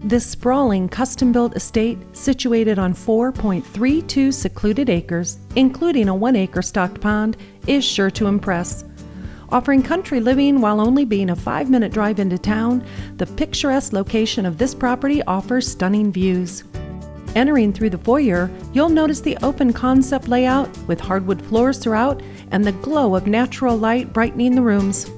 This sprawling, custom-built estate, situated on 4.32 secluded acres, including a 1-acre stocked pond, is sure to impress. Offering country living while only being a 5-minute drive into town, the picturesque location of this property offers stunning views. Entering through the foyer, you'll notice the open concept layout with hardwood floors throughout and the glow of natural light brightening the rooms.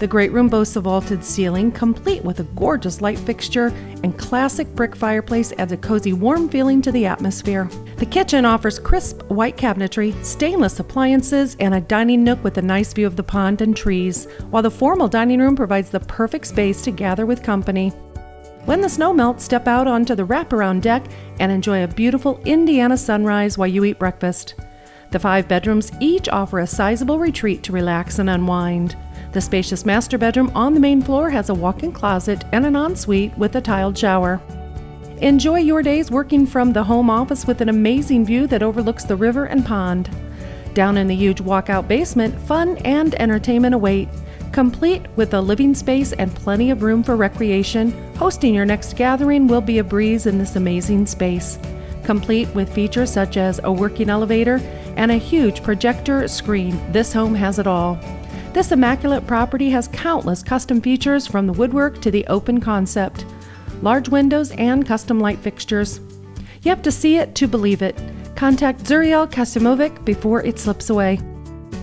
The great room boasts a vaulted ceiling, complete with a gorgeous light fixture, and classic brick fireplace adds a cozy, warm feeling to the atmosphere. The kitchen offers crisp white cabinetry, stainless appliances, and a dining nook with a nice view of the pond and trees, while the formal dining room provides the perfect space to gather with company. When the snow melts, step out onto the wraparound deck and enjoy a beautiful Indiana sunrise while you eat breakfast. The 5 bedrooms each offer a sizable retreat to relax and unwind. The spacious master bedroom on the main floor has a walk-in closet and an ensuite with a tiled shower. Enjoy your days working from the home office with an amazing view that overlooks the river and pond. Down in the huge walkout basement, fun and entertainment await. Complete with a living space and plenty of room for recreation, hosting your next gathering will be a breeze in this amazing space. Complete with features such as a working elevator and a huge projector screen, this home has it all. This immaculate property has countless custom features from the woodwork to the open concept, large windows and custom light fixtures. You have to see it to believe it. Contact Zuriel Kasimovic before it slips away.